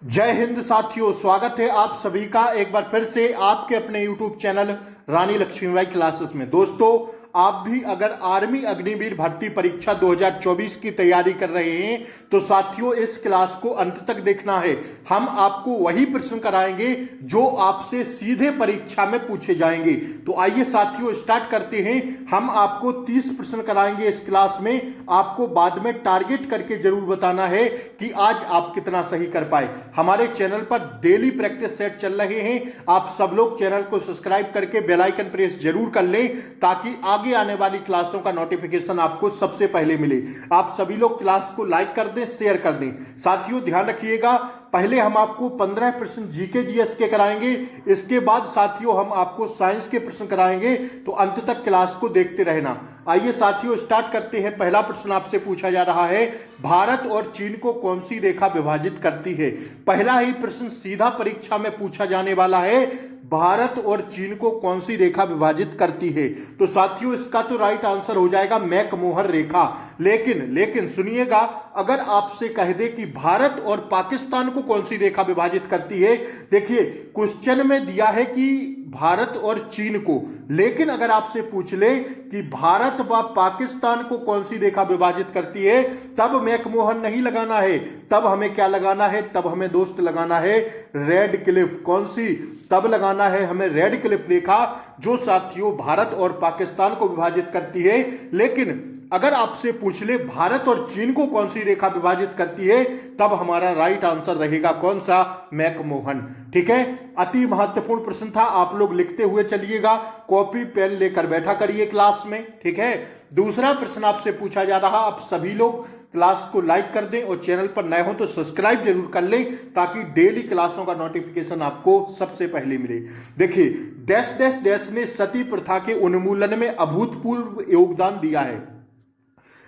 जय हिंद साथियों, स्वागत है आप सभी का एक बार फिर से आपके अपने YouTube चैनल रानी लक्ष्मीबाई क्लासेस में। दोस्तों, आप भी अगर आर्मी अग्निवीर भर्ती परीक्षा 2024 की तैयारी कर रहे हैं तो साथियों इस क्लास को अंत तक देखना है। हम आपको वही प्रश्न कराएंगे जो आपसे सीधे परीक्षा में पूछे जाएंगे। तो आइए साथियों स्टार्ट करते हैं। हम आपको 30 प्रश्न कराएंगे इस क्लास में। आपको बाद में टारगेट करके जरूर बताना है कि आज आप कितना सही कर पाए। हमारे चैनल पर डेली प्रैक्टिस सेट चल रहे हैं। आप सब लोग चैनल को सब्सक्राइब करके बेल आइकन प्रेस जरूर कर लें ताकि आगे आने वाली क्लासों का नोटिफिकेशन आपको सबसे पहले मिले। आप सभी लोग क्लास को लाइक कर दें, शेयर कर दें। साथियों ध्यान रखिएगा, पहले हम आपको 15 प्रश्न जीके जीएस के कराएंगे। इसके बाद साथियों हम आपको साइंस के प्रश्न कराएंगे। तो अंत तक क्लास को देखते रहना। आइए साथियों स्टार्ट करते हैं। पहला प्रश्न आपसे पूछा जा रहा है, भारत और चीन को कौन सी रेखा विभाजित करती है? पहला ही प्रश्न सीधा परीक्षा में पूछा जाने वाला है, भारत और चीन को कौन सी रेखा विभाजित करती है? तो साथियों इसका तो राइट आंसर हो जाएगा मैकमोहन रेखा। लेकिन सुनिएगा, अगर आपसे कह दे कि भारत और पाकिस्तान को कौन सी रेखा विभाजित करती है, देखिए क्वेश्चन में दिया है कि भारत और चीन को, लेकिन अगर आपसे पूछ ले कि भारत व पाकिस्तान को कौन सी रेखा विभाजित करती है, तब मैकमोहन नहीं लगाना है। तब हमें क्या लगाना है? तब हमें दोस्त लगाना है रेड क्लिफ। कौन सी? तब लगाना है हमें रेड क्लिफ रेखा, जो साथियों भारत और पाकिस्तान को विभाजित करती है। लेकिन अगर आपसे पूछ ले भारत और चीन को कौन सी रेखा विभाजित करती है, तब हमारा राइट आंसर रहेगा कौन सा? मैकमोहन। ठीक है, अति महत्वपूर्ण प्रश्न था। आप लोग लिखते हुए चलिएगा, कॉपी पेन लेकर बैठा करिए क्लास में। ठीक है, दूसरा प्रश्न आपसे पूछा जा रहा, आप सभी लोग क्लास को लाइक कर दें और चैनल पर नए हो तो सब्सक्राइब जरूर कर लें ताकि डेली क्लासों का नोटिफिकेशन आपको सबसे पहले मिले। देखिए, डैश डैश डैश ने सती प्रथा के उन्मूलन में अभूतपूर्व योगदान दिया है।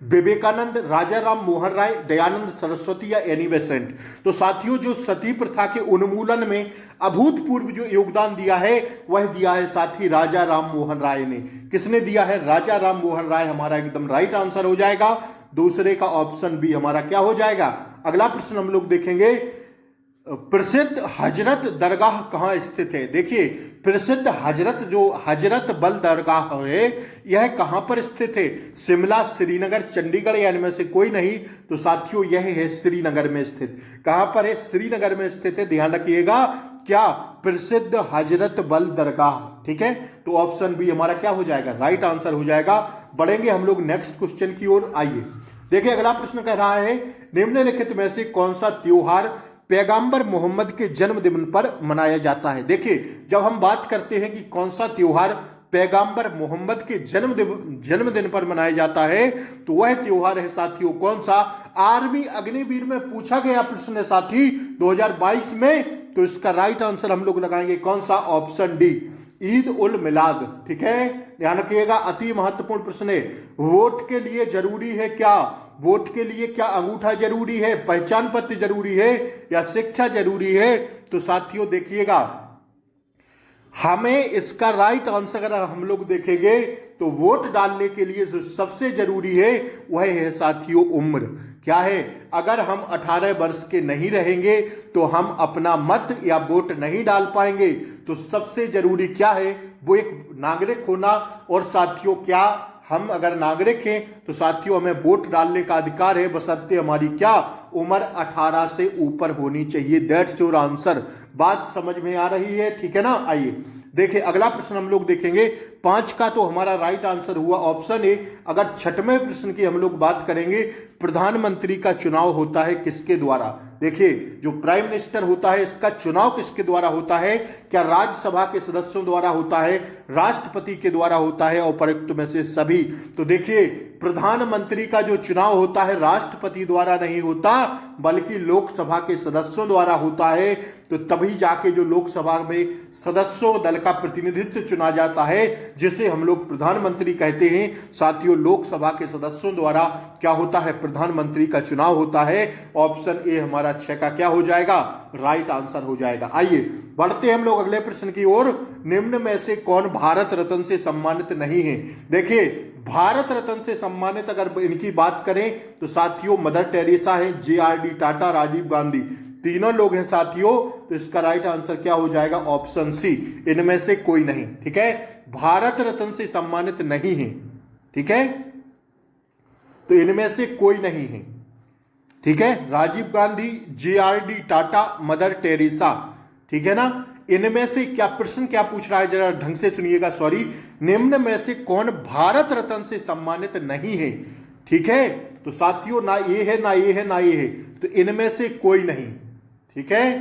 विवेकानंद, राजा राम मोहन राय, दयानंद सरस्वती या एनी बेसेंट? तो साथियों जो सती प्रथा के उन्मूलन में अभूतपूर्व जो योगदान दिया है वह दिया है साथी राजा राम मोहन राय ने। किसने दिया है? राजा राम मोहन राय हमारा एकदम राइट आंसर हो जाएगा। दूसरे का ऑप्शन बी हमारा क्या हो जाएगा? अगला प्रश्न हम लोग देखेंगे, प्रसिद्ध हजरत दरगाह कहाँ स्थित है? देखिए, प्रसिद्ध हजरत बल दरगाह है, यह कहां पर स्थित है? शिमला, श्रीनगर, चंडीगढ़ या इनमें से कोई नहीं? तो साथियों यह है श्रीनगर में स्थित। कहां पर है? श्रीनगर में स्थित है। ध्यान रखिएगा, क्या? प्रसिद्ध हजरत बल दरगाह। ठीक है, तो ऑप्शन बी हमारा क्या हो जाएगा? राइट आंसर हो जाएगा। बढ़ेंगे हम लोग नेक्स्ट क्वेश्चन की ओर। आइए देखिए, अगला प्रश्न कह रहा है, निम्नलिखित में से कौन सा त्योहार पैगंबर मोहम्मद के जन्मदिन पर मनाया जाता है? देखिए, जब हम बात करते हैं कि कौन सा त्योहार पैगंबर मोहम्मद के जन्मदिन पर मनाया जाता है, तो वह त्योहार है साथियों कौन सा? आर्मी अग्निवीर में पूछा गया प्रश्न है साथी 2022 में। तो इसका राइट आंसर हम लोग लगाएंगे कौन सा? ऑप्शन डी, ईद उल मिलाद। ठीक है, ध्यान रखिएगा, अति महत्वपूर्ण प्रश्न है। वोट के लिए जरूरी है क्या? वोट के लिए क्या अंगूठा जरूरी है, पहचान पत्र जरूरी है या शिक्षा जरूरी है? तो साथियों देखिएगा, हमें इसका राइट आंसर अगर हम लोग देखेंगे तो वोट डालने के लिए जो सबसे जरूरी है वह है साथियों उम्र। क्या है? अगर हम 18 वर्ष के नहीं रहेंगे तो हम अपना मत या वोट नहीं डाल पाएंगे। तो सबसे जरूरी क्या है? वो एक नागरिक होना। और साथियों क्या हम अगर नागरिक हैं तो साथियों हमें वोट डालने का अधिकार है, बशर्ते हमारी क्या? उम्र 18 से ऊपर होनी चाहिए। That's your answer. बात समझ में आ रही है? ठीक है ना। आइए देखिए, अगला प्रश्न हम लोग देखेंगे। 5 का तो हमारा राइट आंसर हुआ ऑप्शन ए। अगर छठवें प्रश्न की हम लोग बात करेंगे, प्रधानमंत्री का चुनाव होता है किसके द्वारा? देखिए, जो प्राइम मिनिस्टर होता है इसका चुनाव किसके द्वारा होता है? क्या राज्यसभा के सदस्यों द्वारा होता है, राष्ट्रपति के द्वारा होता है, उपरोक्त में से सभी? तो देखिए, प्रधानमंत्री का जो चुनाव होता है राष्ट्रपति द्वारा नहीं होता बल्कि लोकसभा के सदस्यों द्वारा होता है। तो तभी जाके जो लोकसभा में सदस्यों दल का प्रतिनिधित्व चुना जाता है जिसे हम लोग प्रधानमंत्री कहते हैं। साथियों लोकसभा के सदस्यों द्वारा क्या होता है? प्रधानमंत्री का चुनाव होता है। ऑप्शन ए हमारा 6 का क्या हो जाएगा? राइट आंसर हो जाएगा। आइए बढ़ते हम लोग अगले प्रश्न की ओर। निम्न में से कौन भारत रत्न से सम्मानित नहीं है? देखिए, भारत रत्न से सम्मानित अगर इनकी बात करें तो साथियों मदर टेरेसा है, JRD टाटा, राजीव गांधी। तीनों लोग हैं साथियों, तो इसका राइट आंसर क्या हो जाएगा? ऑप्शन सी, इनमें से कोई नहीं। ठीक है, भारत रत्न से सम्मानित नहीं है। ठीक है, तो इनमें से कोई नहीं है। ठीक है, Rajiv Gandhi, JRD Tata, Mother Teresa. ठीक है ना, इनमें से क्या प्रश्न क्या पूछ रहा है, जरा ढंग से सुनिएगा। सॉरी, निम्न में से कौन भारत रत्न से सम्मानित नहीं है? ठीक है, तो साथियों ना ये है, ना ये है, ना ये है, तो इनमें से कोई नहीं। ठीक है,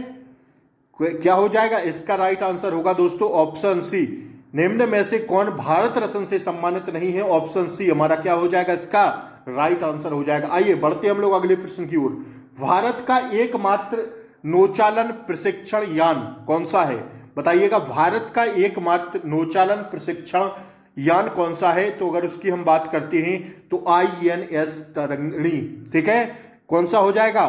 क्या हो जाएगा? इसका राइट आंसर होगा दोस्तों ऑप्शन सी, निम्न में से कौन भारत रत्न से सम्मानित नहीं है? ऑप्शन सी हमारा क्या हो जाएगा? इसका राइट आंसर हो जाएगा। आइए बढ़ते हम लोग अगले प्रश्न की ओर। भारत का एकमात्र नौचालन प्रशिक्षण यान कौन सा है? बताइएगा, भारत का एकमात्र नौचालन प्रशिक्षण यान कौन सा है? तो अगर उसकी हम बात करते हैं तो INS तरंगिणी। ठीक है, कौन सा हो जाएगा?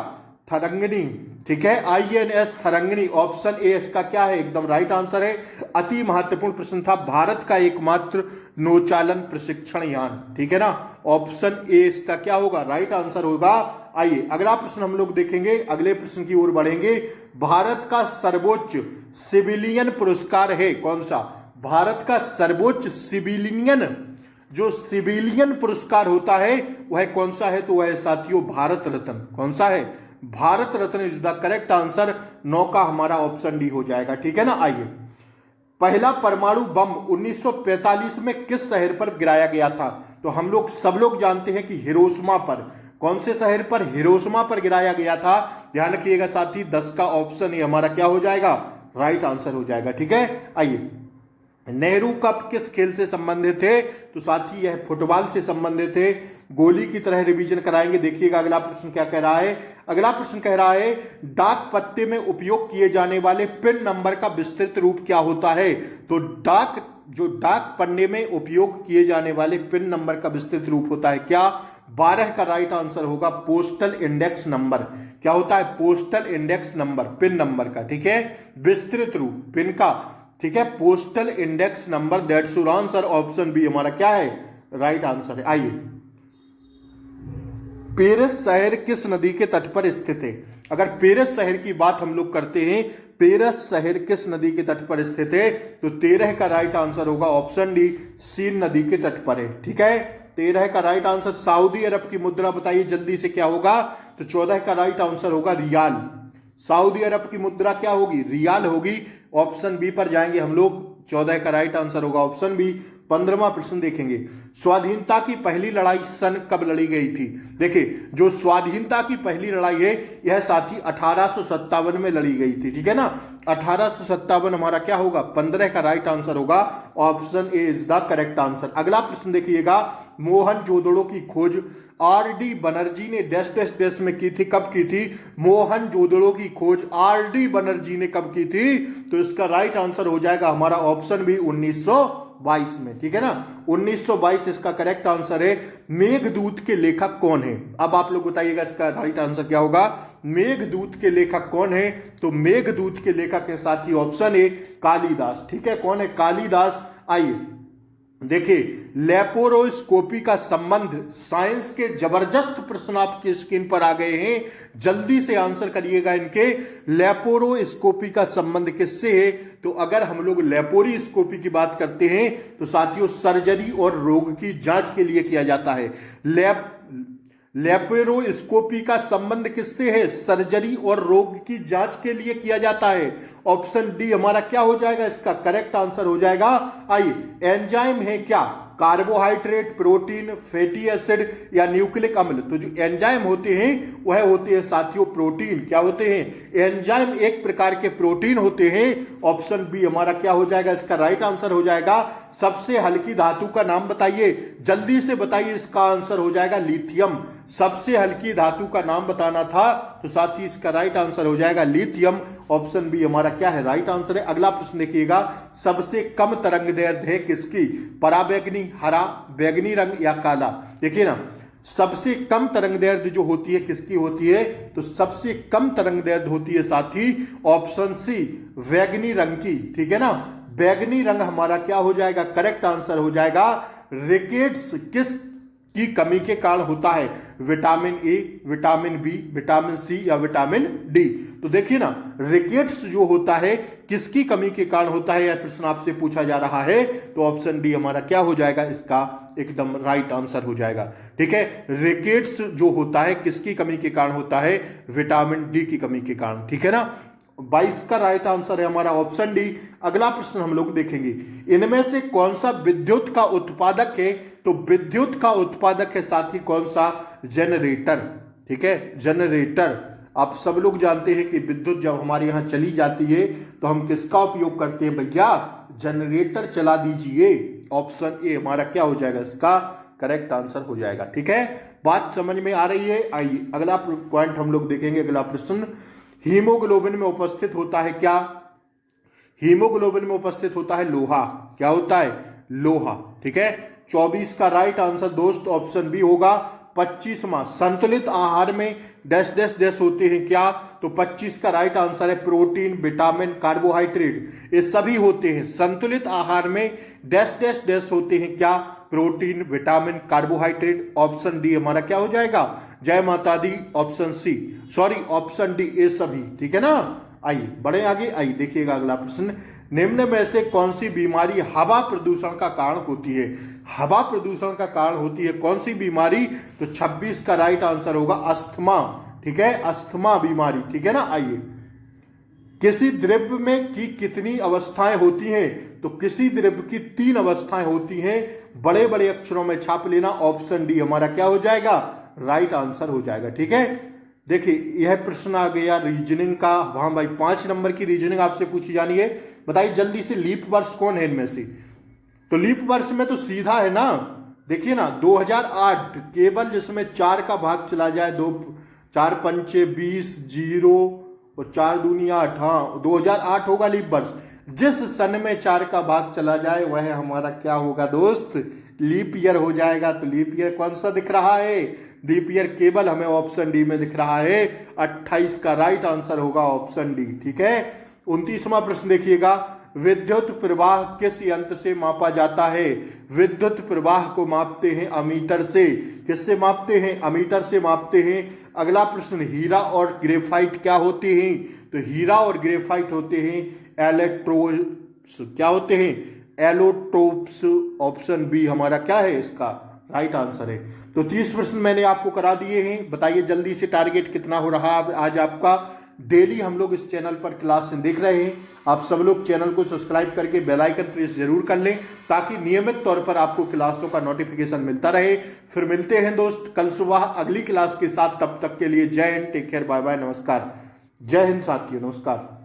तरंगिणी। ठीक है, INS तरंगिणी, ऑप्शन ए इसका क्या है? एकदम राइट आंसर है। अति महत्वपूर्ण प्रश्न था, भारत का एकमात्र नौचालन प्रशिक्षण यान। ठीक है ना, ऑप्शन ए इसका क्या होगा? राइट आंसर होगा। आइए अगला प्रश्न हम लोग देखेंगे, अगले प्रश्न की ओर बढ़ेंगे। भारत का सर्वोच्च सिविलियन पुरस्कार है कौन सा? भारत का सर्वोच्च सिविलियन, जो सिविलियन पुरस्कार होता है वह कौन सा है? तो वह साथियों भारत रत्न। कौन सा है? Bharat Ratna is the correct answer. 9 का हमारा ऑप्शन डी हो जाएगा। ठीक है ना, आइए पहला परमाणु बम 1945 में किस शहर पर गिराया गया था? तो हम लोग सब लोग जानते हैं कि हिरोशिमा पर। कौन से शहर पर? हिरोशिमा पर गिराया गया था। ध्यान रखिएगा साथी, 10 का ऑप्शन ये हमारा क्या हो जाएगा? राइट आंसर हो जाएगा। ठीक है, आइए नेहरू कप किस खेल से संबंधित थे? तो साथी यह फुटबॉल से संबंधित है। गोली की तरह रिवीजन कराएंगे। देखिएगा अगला प्रश्न क्या कह रहा है। अगला प्रश्न कह रहा है, डाक पत्ते में उपयोग किए जाने वाले पिन नंबर का विस्तृत रूप क्या होता है? तो डाक पन्ने में उपयोग किए जाने वाले पिन नंबर का विस्तृत रूप होता है क्या? 12 का राइट आंसर होगा पोस्टल इंडेक्स नंबर। क्या होता है? Postal index number, pin number का। ठीक है, विस्तृत रूप पिन का। ठीक है, postal index number, that's your answer. Option B हमारा क्या है? राइट आंसर है। आइए, पेरिस शहर किस नदी के तट पर स्थित है? अगर पेरिस शहर की बात हम लोग करते हैं, पेरिस शहर किस नदी के तट पर स्थित है? तो 13 का राइट आंसर होगा ऑप्शन डी, सीन नदी के तट पर है। ठीक है, 13 का राइट आंसर। सऊदी अरब की मुद्रा बताइए जल्दी से क्या होगा? तो 14 का राइट आंसर होगा रियाल। सऊदी अरब की मुद्रा क्या होगी? रियाल होगी। ऑप्शन बी पर जाएंगे हम लोग, 14 का राइट आंसर होगा ऑप्शन बी। 15वां प्रश्न देखेंगे, स्वाधीनता की पहली लड़ाई सन कब लड़ी गई थी? देखिए, जो स्वाधीनता की पहली लड़ाई है यह साथी 1857 में लड़ी गई थी। ठीक है ना, 1857 हमारा क्या होगा? 15 का राइट आंसर होगा। Option A is the correct answer. अगला प्रश्न देखिएगा, मोहनजोदड़ो की खोज RD बनर्जी ने डैश डैश डैश में की थी। कब की थी? मोहनजोदड़ो की खोज RD बनर्जी ने कब की थी? तो इसका राइट आंसर हो जाएगा हमारा ऑप्शन बी, 1922 में। ठीक है ना, 1922 इसका करेक्ट आंसर है। मेघदूत के लेखक कौन है? अब आप लोग बताइएगा इसका राइट आंसर क्या होगा? मेघदूत के लेखक कौन है? तो मेघदूत के लेखक के साथी ऑप्शन ए कालिदास। ठीक है, कौन है? कालिदास। आइए देखिए, लेपोरोस्कोपी का संबंध, साइंस के जबरदस्त प्रश्न आपकी स्क्रीन पर आ गए हैं, जल्दी से आंसर करिएगा इनके। लेपोरोस्कोपी का संबंध किससे है? तो अगर हम लोग लेपोरोस्कोपी की बात करते हैं तो साथियों सर्जरी और रोग की जांच के लिए किया जाता है। लेपोरोस्कोपी का संबंध किससे है? सर्जरी और रोग की जांच के लिए किया जाता है। ऑप्शन डी हमारा क्या हो जाएगा? इसका करेक्ट आंसर हो जाएगा। आइए, एंजाइम है क्या? कार्बोहाइड्रेट, प्रोटीन, फैटी एसिड या न्यूक्लिक अम्ल? तो जो एंजाइम होते हैं वह होते हैं साथियों प्रोटीन। क्या होते हैं? एंजाइम एक प्रकार के प्रोटीन होते हैं। ऑप्शन बी हमारा क्या हो जाएगा? इसका राइट आंसर हो जाएगा। सबसे हल्की धातु का नाम बताइए, जल्दी से बताइए। इसका आंसर हो जाएगा लिथियम। सबसे हल्की धातु का नाम बताना था तो साथी इसका राइट आंसर हो जाएगा लिथियम। ऑप्शन बी हमारा क्या है? राइट आंसर है। अगला प्रश्न देखिएगा, सबसे कम तरंगदैर्ध्य है किसकी? पराबैंगनी, हरा, बैगनी रंग या काला? देखिए ना, सबसे कम तरंगदैर्ध्य जो होती है किसकी होती है? तो सबसे कम तरंगदैर्ध्य होती है साथी ऑप्शन सी, बैगनी रंग की। ठीक है ना, बैगनी रंग हमारा क्या हो जाएगा? करेक्ट आंसर हो जाएगा। रिकेट्स किस की कमी के कारण होता है? Vitamin A, vitamin B, vitamin C या विटामिन डी? तो देखिए ना, रिकेट्स जो होता है किसकी कमी के कारण होता है, यह प्रश्न आपसे पूछा जा रहा है। तो ऑप्शन डी हमारा क्या हो जाएगा, इसका एकदम राइट आंसर हो जाएगा। ठीक है, रिकेट्स जो होता है किसकी कमी के कारण होता है? विटामिन डी की कमी के कारण। ठीक है ना, 22 का राइट आंसर है हमारा ऑप्शन डी। अगला प्रश्न हम लोग देखेंगे, इनमें से कौन सा विद्युत का उत्पादक है? तो विद्युत का उत्पादक है साथ ही कौन सा? जनरेटर। ठीक है, जनरेटर। आप सब लोग जानते हैं कि विद्युत जब हमारे यहां चली जाती है तो हम किसका उपयोग करते हैं भैया? जनरेटर चला दीजिए। ऑप्शन ए हमारा क्या हो जाएगा, इसका करेक्ट आंसर हो जाएगा। ठीक है, बात समझ में आ रही है? आइए अगला पॉइंट हम लोग देखेंगे। अगला प्रश्न, हीमोग्लोबिन में उपस्थित होता है क्या? हीमोग्लोबिन में उपस्थित होता है लोहा। क्या होता है? लोहा। ठीक है, 24 का राइट आंसर दोस्त ऑप्शन बी होगा। 25वां, संतुलित आहार में डैश डैश डैश होते हैं क्या? तो 25 का राइट आंसर है प्रोटीन, विटामिन, कार्बोहाइड्रेट, ये सभी होते हैं। संतुलित आहार में डैश डैश डैश होते हैं क्या? Protein, vitamin, carbohydrate. Option D हमारा क्या हो जाएगा? जय माता दी। Option C, sorry option D, ये सभी। ठीक है ना, आइए बढ़े आगे। आइए देखिएगा अगला प्रश्न, निम्न में से कौन सी बीमारी हवा प्रदूषण का कारण होती है? हवा प्रदूषण का कारण होती है कौन सी बीमारी? तो 26 का राइट आंसर होगा अस्थमा। ठीक है, अस्थमा बीमारी। ठीक है ना, आइए, किसी द्रव्य में की कितनी अवस्थाएं होती हैं? तो किसी द्रव्य की 3 अवस्थाएं होती हैं। बड़े बड़े अक्षरों में छाप लेना। ऑप्शन डी हमारा क्या हो जाएगा? राइट आंसर हो जाएगा। ठीक है, देखिए यह प्रश्न आ गया रीजनिंग का। वहां भाई 5 नंबर की रीजनिंग आपसे पूछी जानी है। बताइए जल्दी से, लीप वर्ष कौन है इनमें से? तो लीप वर्ष में तो सीधा है ना, देखिए ना, 2008 केवल जिसमें 4 का भाग चला जाए, 2 4 पंचे 20, 0 और 4 दूनी 8। हाँ, 2008 होगा लीप वर्ष। जिस सन में 4 का भाग चला जाए वह हमारा क्या होगा दोस्त? लीप ईयर हो जाएगा। तो लीप ईयर कौन सा दिख रहा है? लीप ईयर केवल हमें ऑप्शन डी में दिख रहा है। 28 का राइट आंसर होगा ऑप्शन डी। ठीक है, 29वां प्रश्न देखिएगा, विद्युत प्रवाह किस यंत्र से मापा जाता है? विद्युत प्रवाह को मापते हैं अमीटर से। किससे मापते हैं? अमीटर से मापते हैं। अगला प्रश्न, हीरा और ग्रेफाइट क्या होते हैं? तो हीरा और ग्रेफाइट होते हैं एलेक्ट्रोड्स। क्या होते हैं? एलोट्रोप्स। ऑप्शन बी हमारा क्या है, इसका राइट आंसर है। तो 30 प्रश्न मैंने आपको करा दिए हैं। बताइए जल्दी से टारगेट कितना हो रहा है आज आपका? डेली हम लोग इस चैनल पर क्लास देख रहे हैं। आप सब लोग चैनल को सब्सक्राइब करके बेल आइकन प्रेस जरूर कर लें ताकि नियमित तौर पर आपको क्लासों का नोटिफिकेशन मिलता रहे। फिर मिलते हैं दोस्त कल सुबह अगली क्लास के साथ। तब तक के लिए जय हिंद, टेक केयर, बाय बाय, नमस्कार। जय हिंद साथियों, नमस्कार।